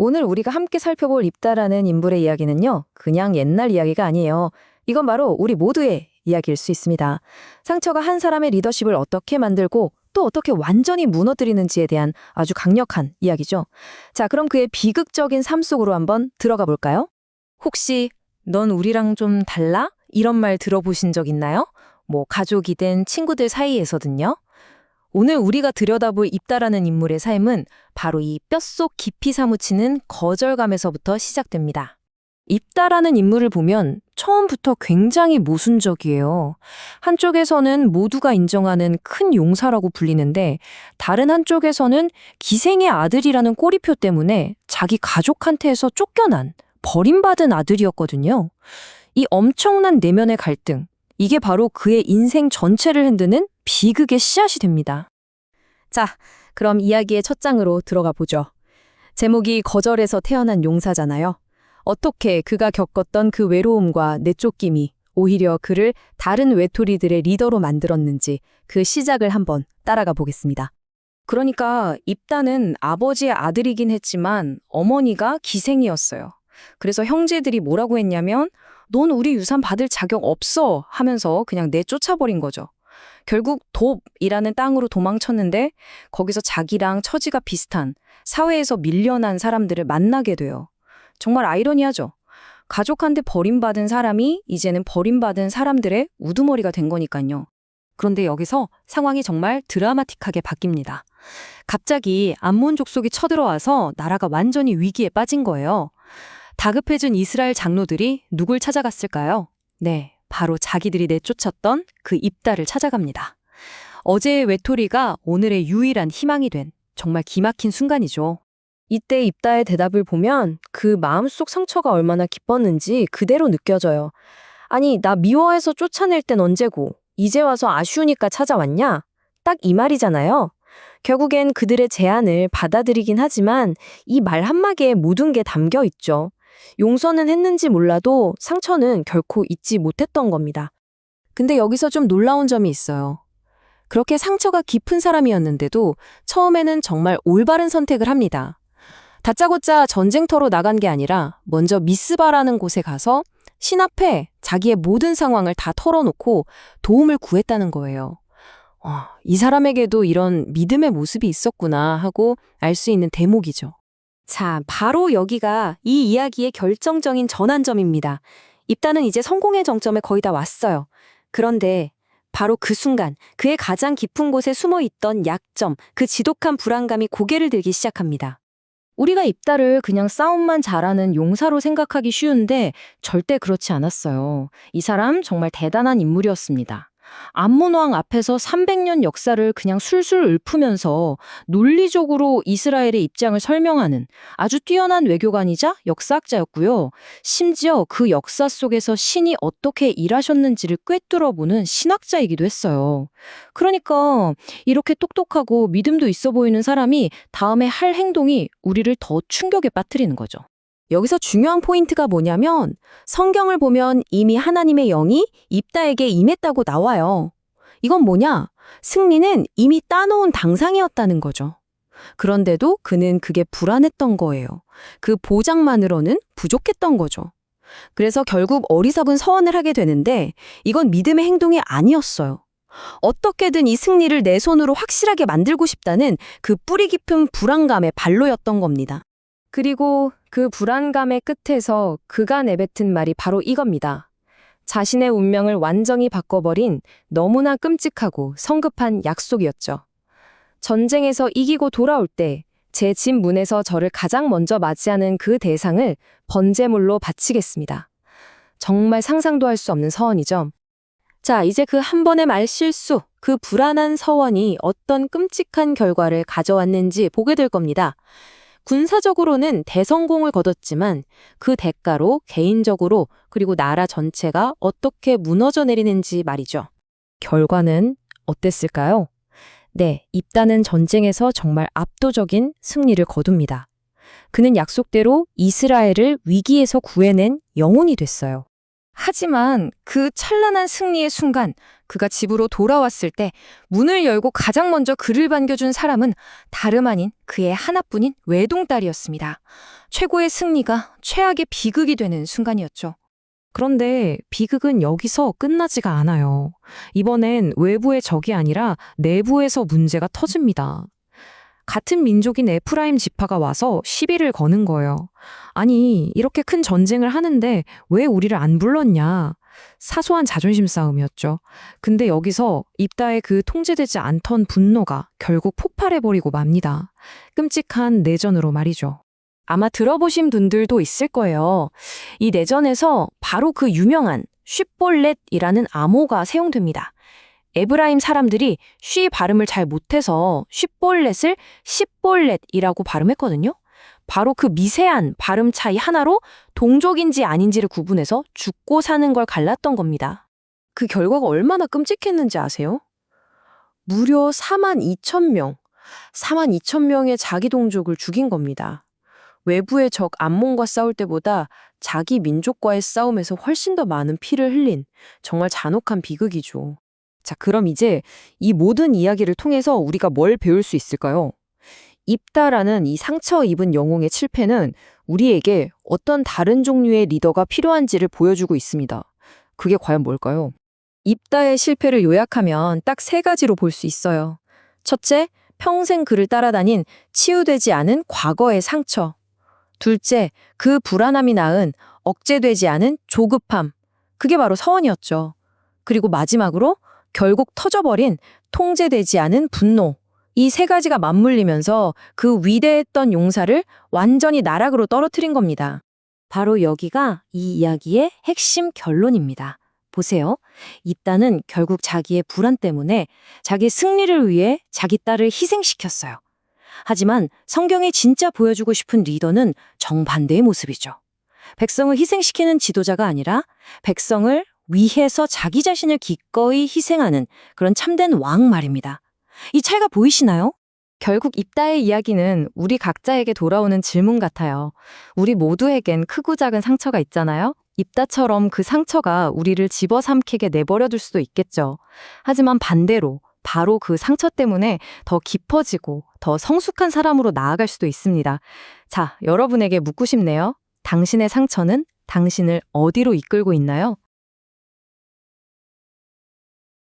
오늘 우리가 함께 살펴볼 입다라는 인물의 이야기는요, 그냥 옛날 이야기가 아니에요. 이건 바로 우리 모두의 이야기일 수 있습니다. 상처가 한 사람의 리더십을 어떻게 만들고 또 어떻게 완전히 무너뜨리는지에 대한 아주 강력한 이야기죠. 자, 그럼 그의 비극적인 삶 속으로 한번 들어가 볼까요? 혹시 넌 우리랑 좀 달라? 이런 말 들어보신 적 있나요? 뭐 가족이든 친구들 사이에서든요. 오늘 우리가 들여다볼 입다라는 인물의 삶은 바로 이 뼛속 깊이 사무치는 거절감에서부터 시작됩니다. 입다라는 인물을 보면 처음부터 굉장히 모순적이에요. 한쪽에서는 모두가 인정하는 큰 용사라고 불리는데 다른 한쪽에서는 기생의 아들이라는 꼬리표 때문에 자기 가족한테서 쫓겨난, 버림받은 아들이었거든요. 이 엄청난 내면의 갈등, 이게 바로 그의 인생 전체를 흔드는 비극의 씨앗이 됩니다. 자, 그럼 이야기의 첫 장으로 들어가 보죠. 제목이 거절에서 태어난 용사잖아요. 어떻게 그가 겪었던 그 외로움과 내쫓김이 오히려 그를 다른 외톨이들의 리더로 만들었는지 그 시작을 한번 따라가 보겠습니다. 그러니까 입다는 아버지의 아들이긴 했지만 어머니가 기생이었어요. 그래서 형제들이 뭐라고 했냐면 넌 우리 유산 받을 자격 없어 하면서 그냥 내쫓아버린 거죠. 결국 돕이라는 땅으로 도망쳤는데 거기서 자기랑 처지가 비슷한 사회에서 밀려난 사람들을 만나게 돼요. 정말 아이러니하죠. 가족한테 버림받은 사람이 이제는 버림받은 사람들의 우두머리가 된 거니까요. 그런데 여기서 상황이 정말 드라마틱하게 바뀝니다. 갑자기 암몬 족속이 쳐들어와서 나라가 완전히 위기에 빠진 거예요. 다급해진 이스라엘 장로들이 누굴 찾아갔을까요? 네, 바로 자기들이 내쫓았던 그 입다를 찾아갑니다. 어제의 외톨이가 오늘의 유일한 희망이 된 정말 기막힌 순간이죠. 이때 입다의 대답을 보면 그 마음속 상처가 얼마나 깊었는지 그대로 느껴져요. 아니, 나 미워해서 쫓아낼 땐 언제고 이제 와서 아쉬우니까 찾아왔냐? 딱 이 말이잖아요. 결국엔 그들의 제안을 받아들이긴 하지만 이 말 한마디에 모든 게 담겨 있죠. 용서는 했는지 몰라도 상처는 결코 잊지 못했던 겁니다. 근데 여기서 좀 놀라운 점이 있어요. 그렇게 상처가 깊은 사람이었는데도 처음에는 정말 올바른 선택을 합니다. 다짜고짜 전쟁터로 나간 게 아니라 먼저 미스바라는 곳에 가서 신 앞에 자기의 모든 상황을 다 털어놓고 도움을 구했다는 거예요. 이 사람에게도 이런 믿음의 모습이 있었구나 하고 알 수 있는 대목이죠. 자, 바로 여기가 이 이야기의 결정적인 전환점입니다. 입다는 이제 성공의 정점에 거의 다 왔어요. 그런데 바로 그 순간 그의 가장 깊은 곳에 숨어있던 약점, 그 지독한 불안감이 고개를 들기 시작합니다. 우리가 입다를 그냥 싸움만 잘하는 용사로 생각하기 쉬운데 절대 그렇지 않았어요. 이 사람 정말 대단한 인물이었습니다. 암몬 왕 앞에서 300년 역사를 그냥 술술 읊으면서 논리적으로 이스라엘의 입장을 설명하는 아주 뛰어난 외교관이자 역사학자였고요. 심지어 그 역사 속에서 신이 어떻게 일하셨는지를 꿰뚫어보는 신학자이기도 했어요. 그러니까 이렇게 똑똑하고 믿음도 있어 보이는 사람이 다음에 할 행동이 우리를 더 충격에 빠뜨리는 거죠. 여기서 중요한 포인트가 뭐냐면 성경을 보면 이미 하나님의 영이 입다에게 임했다고 나와요. 이건 뭐냐? 승리는 이미 따놓은 당상이었다는 거죠. 그런데도 그는 그게 불안했던 거예요. 그 보장만으로는 부족했던 거죠. 그래서 결국 어리석은 서원을 하게 되는데 이건 믿음의 행동이 아니었어요. 어떻게든 이 승리를 내 손으로 확실하게 만들고 싶다는 그 뿌리 깊은 불안감의 발로였던 겁니다. 그리고 그 불안감의 끝에서 그가 내뱉은 말이 바로 이겁니다. 자신의 운명을 완전히 바꿔버린 너무나 끔찍하고 성급한 약속이었죠. 전쟁에서 이기고 돌아올 때 제 집 문에서 저를 가장 먼저 맞이하는 그 대상을 번제물로 바치겠습니다. 정말 상상도 할 수 없는 서원이죠. 자, 이제 그 한 번의 말실수, 그 불안한 서원이 어떤 끔찍한 결과를 가져왔는지 보게 될 겁니다. 군사적으로는 대성공을 거뒀지만 그 대가로 개인적으로 그리고 나라 전체가 어떻게 무너져 내리는지 말이죠. 결과는 어땠을까요? 네, 입다는 전쟁에서 정말 압도적인 승리를 거둡니다. 그는 약속대로 이스라엘을 위기에서 구해낸 영웅이 됐어요. 하지만 그 찬란한 승리의 순간 그가 집으로 돌아왔을 때 문을 열고 가장 먼저 그를 반겨준 사람은 다름 아닌 그의 하나뿐인 외동딸이었습니다. 최고의 승리가 최악의 비극이 되는 순간이었죠. 그런데 비극은 여기서 끝나지가 않아요. 이번엔 외부의 적이 아니라 내부에서 문제가 터집니다. 같은 민족인 에프라임 지파가 와서 시비를 거는 거예요. 아니, 이렇게 큰 전쟁을 하는데 왜 우리를 안 불렀냐? 사소한 자존심 싸움이었죠. 근데 여기서 입다의 그 통제되지 않던 분노가 결국 폭발해버리고 맙니다. 끔찍한 내전으로 말이죠. 아마 들어보신 분들도 있을 거예요. 이 내전에서 바로 그 유명한 쉽볼렛이라는 암호가 사용됩니다. 에브라임 사람들이 쉬 발음을 잘 못해서 쉽볼렛을 십볼렛이라고 발음했거든요. 바로 그 미세한 발음 차이 하나로 동족인지 아닌지를 구분해서 죽고 사는 걸 갈랐던 겁니다. 그 결과가 얼마나 끔찍했는지 아세요? 무려 42,000명, 42,000명의 자기 동족을 죽인 겁니다. 외부의 적 암몬과 싸울 때보다 자기 민족과의 싸움에서 훨씬 더 많은 피를 흘린 정말 잔혹한 비극이죠. 자, 그럼 이제 이 모든 이야기를 통해서 우리가 뭘 배울 수 있을까요? 입다라는 이 상처 입은 영웅의 칠패는 우리에게 어떤 다른 종류의 리더가 필요한지를 보여주고 있습니다. 그게 과연 뭘까요? 입다의 실패를 요약하면 딱 세 가지로 볼 수 있어요. 첫째, 평생 그를 따라다닌 치유되지 않은 과거의 상처. 둘째, 그 불안함이 낳은 억제되지 않은 조급함. 그게 바로 서원이었죠. 그리고 마지막으로 결국 터져버린 통제되지 않은 분노. 이 세 가지가 맞물리면서 그 위대했던 용사를 완전히 나락으로 떨어뜨린 겁니다. 바로 여기가 이 이야기의 핵심 결론입니다. 보세요. 입다는 결국 자기의 불안 때문에 자기 승리를 위해 자기 딸을 희생시켰어요. 하지만 성경이 진짜 보여주고 싶은 리더는 정반대의 모습이죠. 백성을 희생시키는 지도자가 아니라 백성을 위해서 자기 자신을 기꺼이 희생하는 그런 참된 왕 말입니다. 이 차이가 보이시나요? 결국 입다의 이야기는 우리 각자에게 돌아오는 질문 같아요. 우리 모두에겐 크고 작은 상처가 있잖아요. 입다처럼 그 상처가 우리를 집어삼키게 내버려둘 수도 있겠죠. 하지만 반대로 바로 그 상처 때문에 더 깊어지고 더 성숙한 사람으로 나아갈 수도 있습니다. 자, 여러분에게 묻고 싶네요. 당신의 상처는 당신을 어디로 이끌고 있나요?